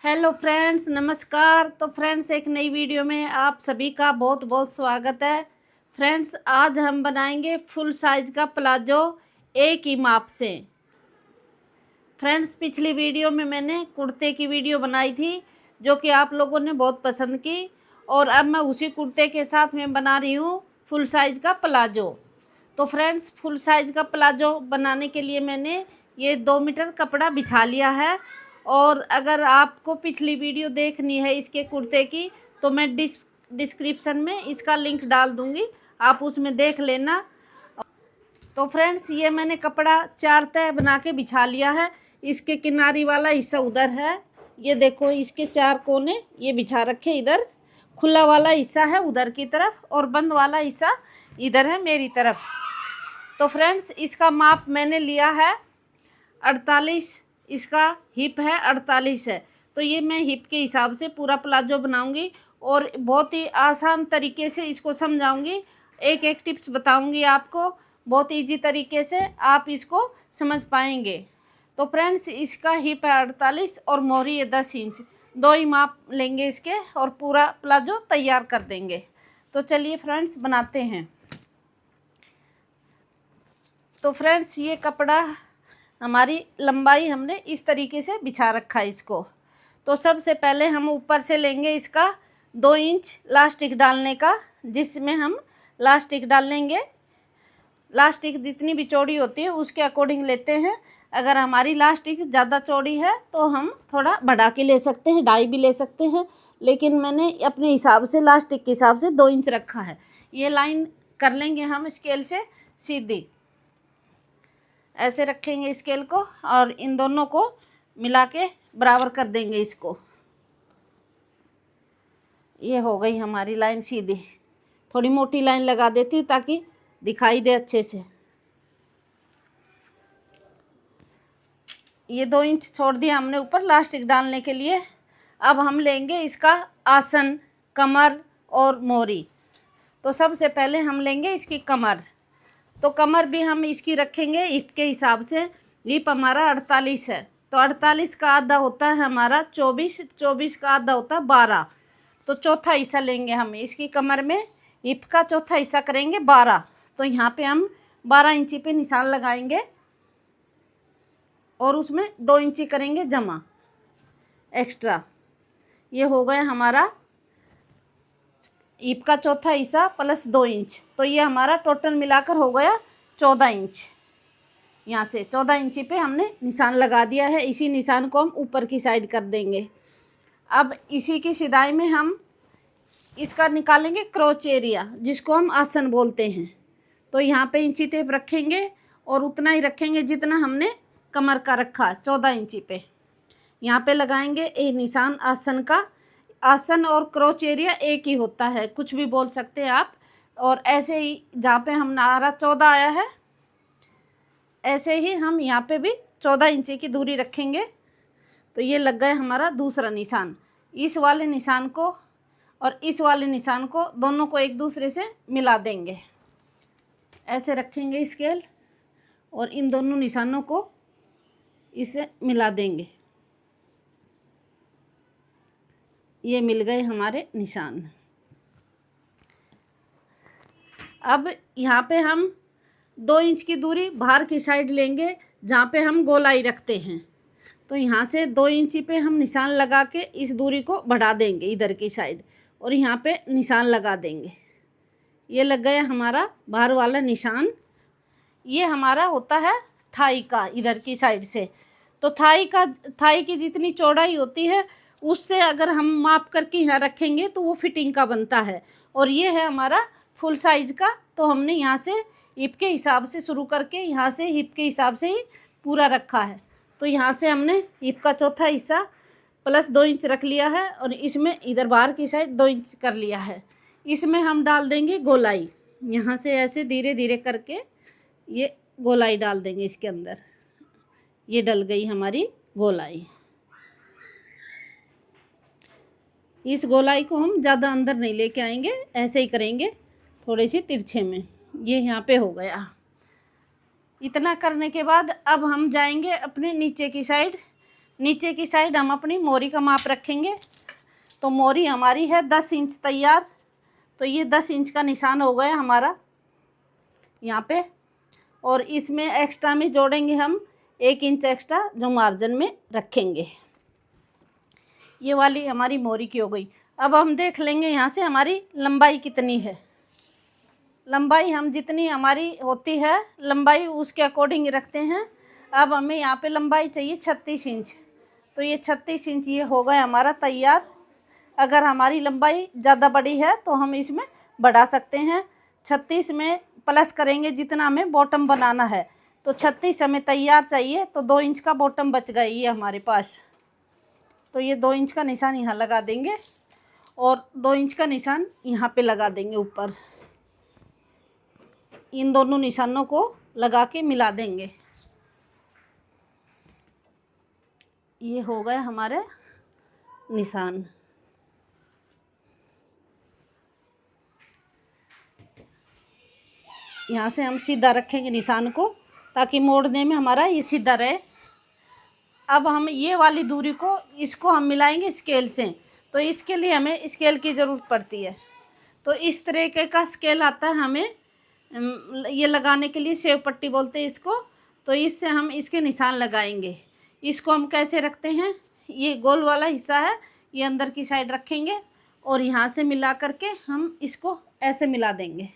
Hello friends, नमस्कार। तो friends, एक नई वीडियो में आप सभी का बहुत बहुत स्वागत है। फ्रेंड्स, आज हम बनाएंगे फुल साइज का प्लाजो एक ही माप से। फ्रेंड्स, पिछली वीडियो में मैंने कुर्ते की वीडियो बनाई थी जो कि आप लोगों ने बहुत पसंद की, और अब मैं उसी कुर्ते के साथ में बना रही हूँ फुल साइज का प्लाजो। तो फ्रेंड्स, फुल साइज का प्लाजो बनाने के लिए मैंने ये 2 मीटर कपड़ा बिछा लिया है। और अगर आपको पिछली वीडियो देखनी है इसके कुर्ते की तो मैं डिस्क्रिप्शन में इसका लिंक डाल दूँगी, आप उसमें देख लेना। तो फ्रेंड्स, ये मैंने कपड़ा 4 तह बना के बिछा लिया है। इसके किनारी वाला हिस्सा उधर है, ये देखो इसके 4 कोने ये बिछा रखे। इधर खुला वाला हिस्सा है उधर की तरफ, और बंद वाला हिस्सा इधर है मेरी तरफ। तो फ्रेंड्स, इसका माप मैंने लिया है 48। इसका हिप है 48 है। तो ये मैं हिप के हिसाब से पूरा प्लाजो बनाऊंगी और बहुत ही आसान तरीके से इसको समझाऊंगी। एक एक टिप्स बताऊंगी आपको, बहुत इजी तरीके से आप इसको समझ पाएंगे। तो फ्रेंड्स, इसका हिप है 48 और मोहरी है 10 इंच। 2 ही माप लेंगे इसके और पूरा प्लाजो तैयार कर देंगे। तो चलिए फ्रेंड्स, बनाते हैं। तो फ्रेंड्स, ये कपड़ा हमारी लंबाई हमने इस तरीके से बिछा रखा है इसको। तो सबसे पहले हम ऊपर से लेंगे इसका 2 इंच लास्टिक डालने का, जिसमें हम लास्टिक डाल लेंगे। लास्टिक जितनी भी चौड़ी होती है उसके अकॉर्डिंग लेते हैं। अगर हमारी लास्टिक ज़्यादा चौड़ी है तो हम थोड़ा बढ़ा के ले सकते हैं, 2.5 भी ले सकते हैं, लेकिन मैंने अपने हिसाब से लास्टिक के हिसाब से 2 इंच रखा है। ये लाइन कर लेंगे हम स्केल से सीधी, ऐसे रखेंगे स्केल को और इन दोनों को मिला के बराबर कर देंगे इसको। ये हो गई हमारी लाइन सीधी। थोड़ी मोटी लाइन लगा देती हूँ ताकि दिखाई दे अच्छे से। ये 2 इंच छोड़ दिया हमने ऊपर लास्टिक डालने के लिए। अब हम लेंगे इसका आसन, कमर और मोहरी। तो सबसे पहले हम लेंगे इसकी कमर। तो कमर भी हम इसकी रखेंगे हिप के हिसाब से। हिप हमारा 48 है, तो 48 का आधा होता है हमारा 24, 24 का आधा होता है 12। तो चौथा हिस्सा लेंगे हम इसकी कमर में, हिप का चौथा हिस्सा करेंगे 12। तो यहाँ पे हम 12 इंची पे निशान लगाएंगे और उसमें 2 इंची करेंगे जमा एक्स्ट्रा। ये हो गया हमारा हिप का चौथा हिस्सा प्लस 2 इंच। तो ये हमारा टोटल मिलाकर हो गया 14 इंच। यहाँ से 14 इंची पे हमने निशान लगा दिया है। इसी निशान को हम ऊपर की साइड कर देंगे। अब इसी की सिदाई में हम इसका निकालेंगे क्रोच एरिया, जिसको हम आसन बोलते हैं। तो यहाँ पे इंची टेप रखेंगे और उतना ही रखेंगे जितना हमने कमर का रखा 14 इंची पे। यहाँ पे लगाएंगे ये निशान आसन का। आसन और क्रोच एरिया एक ही होता है, कुछ भी बोल सकते हैं आप। और ऐसे ही जहाँ पे हम नारा 14 आया है, ऐसे ही हम यहाँ पे भी 14 इंची की दूरी रखेंगे। तो ये लग गया हमारा दूसरा निशान। इस वाले निशान को और इस वाले निशान को दोनों को एक दूसरे से मिला देंगे। ऐसे रखेंगे स्केल और इन दोनों निशानों को इसे मिला देंगे। ये मिल गए हमारे निशान। अब यहाँ पे हम 2 इंच की दूरी बाहर की साइड लेंगे जहाँ पे हम गोलाई रखते हैं। तो यहाँ से 2 इंची पे हम निशान लगा के इस दूरी को बढ़ा देंगे इधर की साइड, और यहाँ पे निशान लगा देंगे। ये लग गया हमारा बाहर वाला निशान। ये हमारा होता है थाई का, इधर की साइड से। तो थाई की जितनी चौड़ाई होती है उससे अगर हम माप करके यहाँ रखेंगे तो वो फिटिंग का बनता है। और ये है हमारा फुल साइज का। तो हमने यहाँ से हिप के हिसाब से शुरू करके यहाँ से हिप के हिसाब से ही पूरा रखा है। तो यहाँ से हमने हिप का चौथा हिस्सा प्लस 2 इंच रख लिया है और इसमें इधर बाहर की साइड 2 इंच कर लिया है। इसमें हम डाल देंगे गोलाई। यहाँ से ऐसे धीरे धीरे करके ये गोलाई डाल देंगे इसके अंदर। ये डल गई हमारी गोलाई। इस गोलाई को हम ज़्यादा अंदर नहीं लेके आएंगे, ऐसे ही करेंगे थोड़ी सी तिरछे में। ये यहाँ पे हो गया। इतना करने के बाद अब हम जाएंगे अपने नीचे की साइड। नीचे की साइड हम अपनी मोरी का माप रखेंगे। तो मोरी हमारी है 10 इंच तैयार। तो ये 10 इंच का निशान हो गया हमारा यहाँ पे। और इसमें एक्स्ट्रा में जोड़ेंगे हम 1 इंच एक्स्ट्रा जो मार्जिन में रखेंगे। ये वाली हमारी मोरी की हो गई। अब हम देख लेंगे यहाँ से हमारी लंबाई कितनी है। लंबाई हम जितनी हमारी होती है लंबाई उसके अकॉर्डिंग रखते हैं। अब हमें यहाँ पे लंबाई चाहिए 36 इंच। तो ये 36 इंच ये हो गया हमारा तैयार। अगर हमारी लंबाई ज़्यादा बड़ी है तो हम इसमें बढ़ा सकते हैं। 36 में प्लस करेंगे जितना हमें बॉटम बनाना है। तो 36 हमें तैयार चाहिए, तो 2 इंच का बॉटम बच गया ये हमारे पास। तो ये 2 इंच का निशान यहाँ लगा देंगे और 2 इंच का निशान यहाँ पे लगा देंगे ऊपर। इन दोनों निशानों को लगा के मिला देंगे। ये हो गया हमारे निशान। यहाँ से हम सीधा रखेंगे निशान को ताकि मोड़ने में हमारा ये सीधा रहे। अब हम ये वाली दूरी को इसको हम मिलाएंगे स्केल से। तो इसके लिए हमें स्केल की ज़रूरत पड़ती है। तो इस तरीके का स्केल आता है हमें ये लगाने के लिए, सेव पट्टी बोलते हैं इसको। तो इससे हम इसके निशान लगाएंगे। इसको हम कैसे रखते हैं, ये गोल वाला हिस्सा है ये अंदर की साइड रखेंगे और यहाँ से मिला करके हम इसको ऐसे मिला देंगे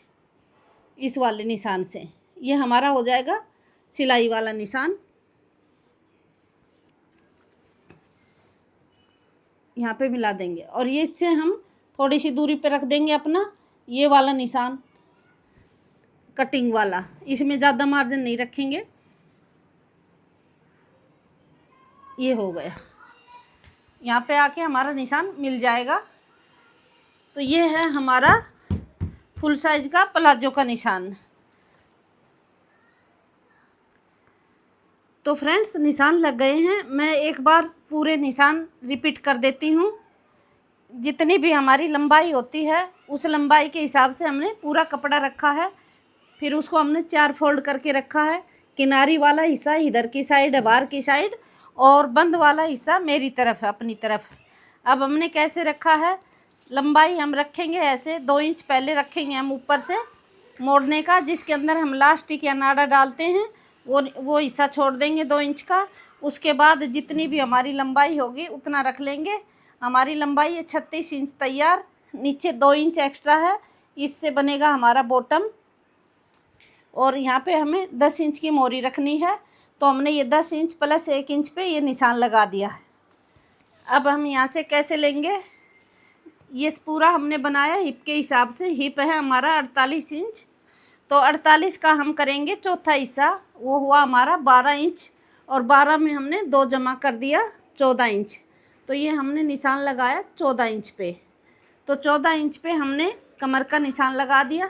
इस वाले निशान से। ये हमारा हो जाएगा सिलाई वाला निशान। यहाँ पे मिला देंगे और ये इससे हम थोड़ी सी दूरी पे रख देंगे अपना ये वाला निशान कटिंग वाला। इसमें ज़्यादा मार्जिन नहीं रखेंगे। ये हो गया, यहाँ पे आके हमारा निशान मिल जाएगा। तो ये है हमारा फुल साइज का प्लाजो का निशान। तो फ्रेंड्स निशान लग गए हैं। मैं एक बार पूरे निशान रिपीट कर देती हूँ। जितनी भी हमारी लंबाई होती है उस लंबाई के हिसाब से हमने पूरा कपड़ा रखा है। फिर उसको हमने 4 फोल्ड करके रखा है। किनारी वाला हिस्सा इधर की साइड है, बाहर की साइड, और बंद वाला हिस्सा मेरी तरफ है, अपनी तरफ। अब हमने कैसे रखा है, लंबाई हम रखेंगे ऐसे 2 इंच पहले रखेंगे हम ऊपर से मोड़ने का, जिसके अंदर हम लास्टिक या नाड़ा डालते हैं वो हिस्सा छोड़ देंगे 2 इंच का। उसके बाद जितनी भी हमारी लंबाई होगी उतना रख लेंगे। हमारी लंबाई है 36 इंच तैयार। नीचे 2 इंच एक्स्ट्रा है, इससे बनेगा हमारा बॉटम। और यहाँ पे हमें 10 इंच की मोरी रखनी है। तो हमने ये 10 इंच प्लस 1 इंच पे ये निशान लगा दिया है। अब हम यहाँ से कैसे लेंगे, ये पूरा हमने बनाया हिप के हिसाब से। हिप है हमारा 48 इंच। तो 48 का हम करेंगे चौथा हिस्सा, वो हुआ हमारा 12 इंच। और 12 में हमने 2 जमा कर दिया 14 इंच। तो ये हमने निशान लगाया 14 इंच पे। तो 14 इंच पे हमने कमर का निशान लगा दिया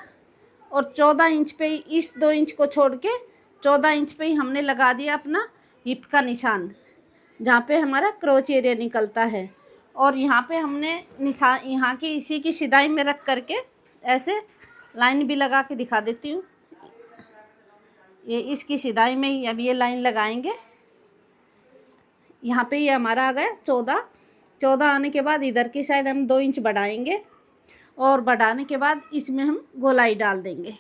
और 14 इंच पे इस 2 इंच को छोड़ के 14 इंच पे ही हमने लगा दिया अपना हिप का निशान, जहाँ पे हमारा क्रोच एरिया निकलता है। और यहाँ पे हमने निशान यहाँ की इसी की सिदाई में रख करके ऐसे लाइन भी लगा के दिखा देती हूँ। ये इसकी सिदाई में ही अब ये लाइन लगाएंगे। यहाँ पे ये हमारा आ गया 14 आने के बाद इधर की साइड हम 2 इंच बढ़ाएंगे और बढ़ाने के बाद इसमें हम गोलाई डाल देंगे।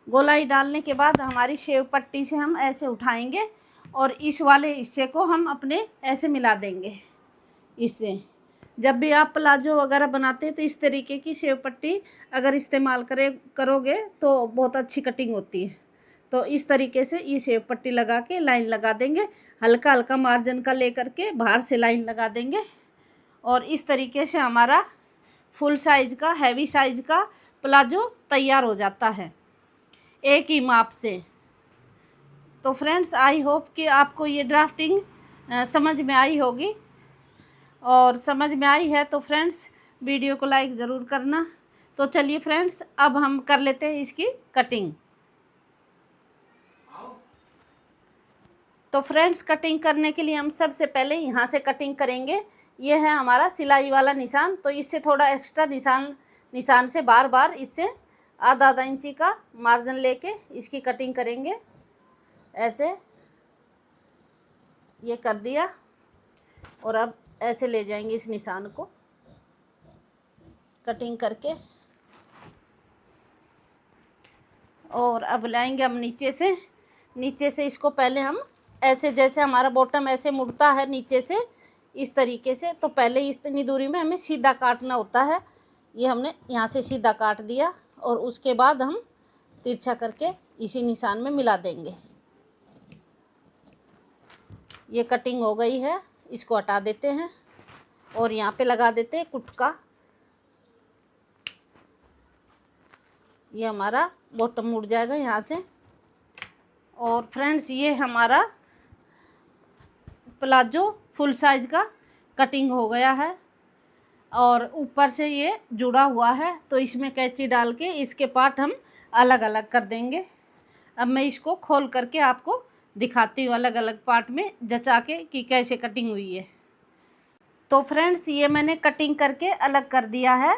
गोलाई डालने के बाद हमारी शेव पट्टी से हम ऐसे उठाएंगे और इस वाले हिस्से को हम अपने ऐसे मिला देंगे इससे। जब भी आप प्लाजो वगैरह बनाते हैं तो इस तरीके की शेव पट्टी अगर इस्तेमाल करोगे तो बहुत अच्छी कटिंग होती है। तो इस तरीके से ये शेव पट्टी लगा के लाइन लगा देंगे, हल्का हल्का मार्जिन का लेकर के बाहर से लाइन लगा देंगे। और इस तरीके से हमारा फुल साइज का हैवी साइज का प्लाजो तैयार हो जाता है एक ही माप से। तो फ्रेंड्स आई होप कि आपको ये ड्राफ्टिंग समझ में आई होगी। और समझ में आई है तो फ्रेंड्स वीडियो को लाइक ज़रूर करना। तो चलिए फ्रेंड्स अब हम कर लेते हैं इसकी कटिंग। तो फ्रेंड्स कटिंग करने के लिए हम सबसे पहले यहाँ से कटिंग करेंगे। ये है हमारा सिलाई वाला निशान। तो इससे थोड़ा एक्स्ट्रा निशान से बार बार इससे आधा इंची का मार्जिन लेके इसकी कटिंग करेंगे। ऐसे ये कर दिया। और अब ऐसे ले जाएंगे इस निशान को कटिंग करके, और अब लाएंगे हम नीचे से इसको पहले हम ऐसे, जैसे हमारा बॉटम ऐसे मुड़ता है नीचे से इस तरीके से, तो पहले इतनी दूरी में हमें सीधा काटना होता है। ये हमने यहाँ से सीधा काट दिया और उसके बाद हम तिरछा करके इसी निशान में मिला देंगे। ये कटिंग हो गई है, इसको हटा देते हैं और यहाँ पे लगा देते हैं कुटका। ये हमारा बॉटम मुड़ जाएगा यहाँ से। और फ्रेंड्स, ये हमारा प्लाजो फुल साइज का कटिंग हो गया है और ऊपर से ये जुड़ा हुआ है, तो इसमें कैंची डाल के इसके पार्ट हम अलग अलग कर देंगे। अब मैं इसको खोल करके आपको दिखाती हूँ अलग अलग पार्ट में जचा के कि कैसे कटिंग हुई है। तो फ्रेंड्स, ये मैंने कटिंग करके अलग कर दिया है।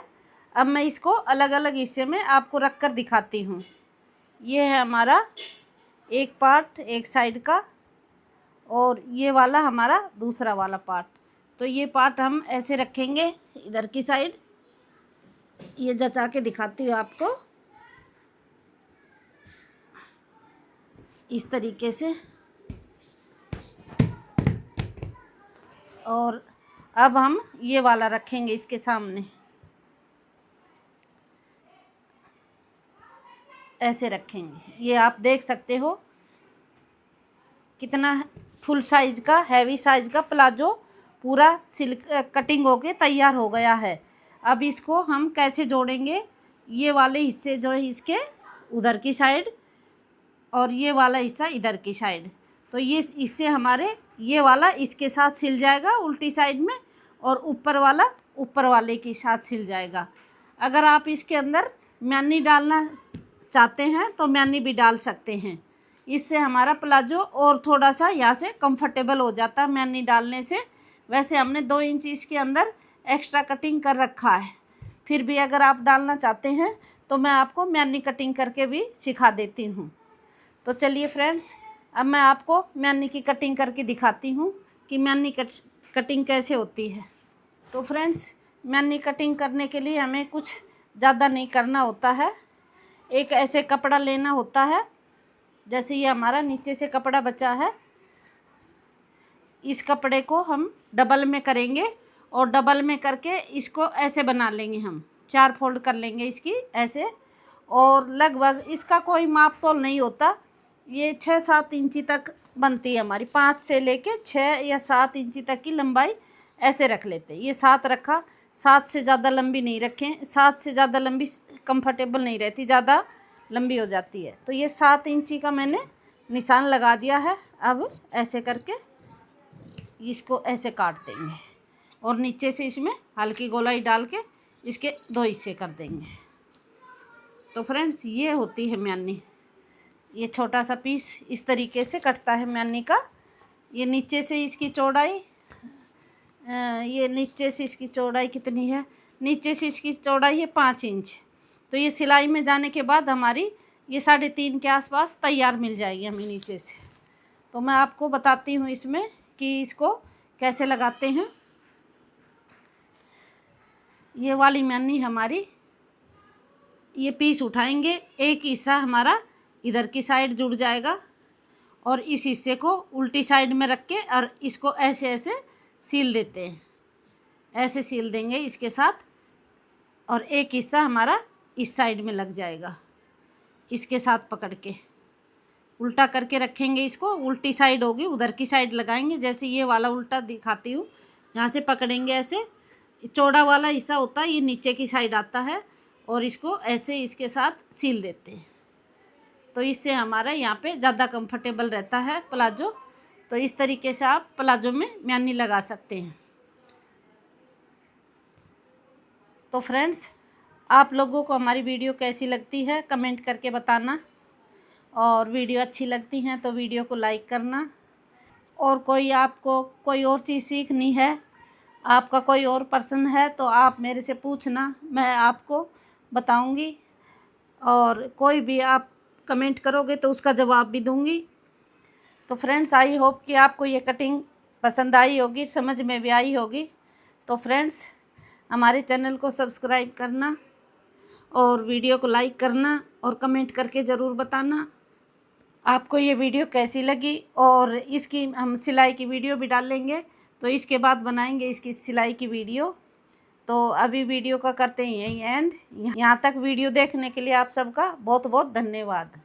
अब मैं इसको अलग अलग हिस्से में आपको रख कर दिखाती हूँ। ये है हमारा एक पार्ट एक साइड का और ये वाला हमारा दूसरा वाला पार्ट। तो ये पार्ट हम ऐसे रखेंगे इधर की साइड। ये जचा के दिखाती हूँ आपको इस तरीके से। और अब हम ये वाला रखेंगे इसके सामने, ऐसे रखेंगे। ये आप देख सकते हो कितना फुल साइज का हैवी साइज का प्लाजो पूरा सिल्क कटिंग होके तैयार हो गया है। अब इसको हम कैसे जोड़ेंगे, ये वाले हिस्से जो है इसके उधर की साइड और ये वाला हिस्सा इधर की साइड, तो ये इससे हमारे ये वाला इसके साथ सिल जाएगा उल्टी साइड में और ऊपर वाला ऊपर वाले के साथ सिल जाएगा। अगर आप इसके अंदर म्यानी डालना चाहते हैं तो म्यानी भी डाल सकते हैं। इससे हमारा प्लाजो और थोड़ा सा यहाँ से कंफर्टेबल हो जाता है म्यानी डालने से। वैसे हमने 2 इंच इसके अंदर एक्स्ट्रा कटिंग कर रखा है, फिर भी अगर आप डालना चाहते हैं तो मैं आपको म्यानी कटिंग करके भी सिखा देती हूँ। तो चलिए फ्रेंड्स, अब मैं आपको म्यानी की कटिंग करके दिखाती हूँ कि म्यानी कटिंग कैसे होती है। तो फ्रेंड्स, म्यानी कटिंग करने के लिए हमें कुछ ज़्यादा नहीं करना होता है। एक ऐसे कपड़ा लेना होता है, जैसे ये हमारा नीचे से कपड़ा बचा है, इस कपड़े को हम डबल में करेंगे और डबल में करके इसको ऐसे बना लेंगे। हम 4 फोल्ड कर लेंगे इसकी ऐसे, और लगभग इसका कोई माप तोल नहीं होता। ये 6-7 इंची तक बनती है हमारी, 5 से लेके 6 या 7 इंची तक की लंबाई ऐसे रख लेते हैं। ये 7 रखा, 7 से ज़्यादा लंबी नहीं रखें, 7 से ज़्यादा लंबी कंफर्टेबल नहीं रहती, ज़्यादा लंबी हो जाती है। तो ये 7 इंची का मैंने निशान लगा दिया है। अब ऐसे करके इसको ऐसे काट देंगे और नीचे से इसमें हल्की गोलाई डाल के इसके 2 हिस्से कर देंगे। तो फ्रेंड्स, ये होती है म्यानी। ये छोटा सा पीस इस तरीके से कटता है म्यानी का। ये नीचे से इसकी चौड़ाई, ये नीचे से इसकी चौड़ाई कितनी है, नीचे से इसकी चौड़ाई है 5 इंच। तो ये सिलाई में जाने के बाद हमारी ये 3.5 के आसपास तैयार मिल जाएगी हमें नीचे से। तो मैं आपको बताती हूँ इसमें कि इसको कैसे लगाते हैं। ये वाली म्यानी हमारी, ये पीस उठाएंगे, एक हिस्सा हमारा इधर की साइड जुड़ जाएगा और इस हिस्से को उल्टी साइड में रख के और इसको ऐसे ऐसे सील देते हैं, ऐसे सील देंगे इसके साथ, और एक हिस्सा हमारा इस साइड में लग जाएगा। इसके साथ पकड़ के उल्टा करके रखेंगे, इसको उल्टी साइड होगी उधर की साइड लगाएंगे। जैसे ये वाला उल्टा दिखाती हूँ, यहाँ से पकड़ेंगे ऐसे, चौड़ा वाला हिस्सा होता है ये नीचे की साइड आता है और इसको ऐसे इसके साथ सील देते हैं। तो इससे हमारा यहाँ पे ज़्यादा कंफर्टेबल रहता है प्लाजो। तो इस तरीके से आप प्लाजो में म्यानी लगा सकते हैं। तो फ्रेंड्स, आप लोगों को हमारी वीडियो कैसी लगती है कमेंट करके बताना, और वीडियो अच्छी लगती हैं तो वीडियो को लाइक करना। और कोई आपको कोई और चीज़ सीखनी है, आपका कोई और प्रश्न है तो आप मेरे से पूछना, मैं आपको बताऊंगी। और कोई भी आप कमेंट करोगे तो उसका जवाब भी दूंगी। तो फ्रेंड्स, आई होप कि आपको ये कटिंग पसंद आई होगी, समझ में भी आई होगी। तो फ्रेंड्स, हमारे चैनल को सब्सक्राइब करना और वीडियो को लाइक करना और कमेंट करके ज़रूर बताना आपको ये वीडियो कैसी लगी। और इसकी हम सिलाई की वीडियो भी डालेंगे, तो इसके बाद बनाएंगे इसकी सिलाई की वीडियो। तो अभी वीडियो का करते हैं यही एंड। यहाँ तक वीडियो देखने के लिए आप सबका बहुत बहुत धन्यवाद।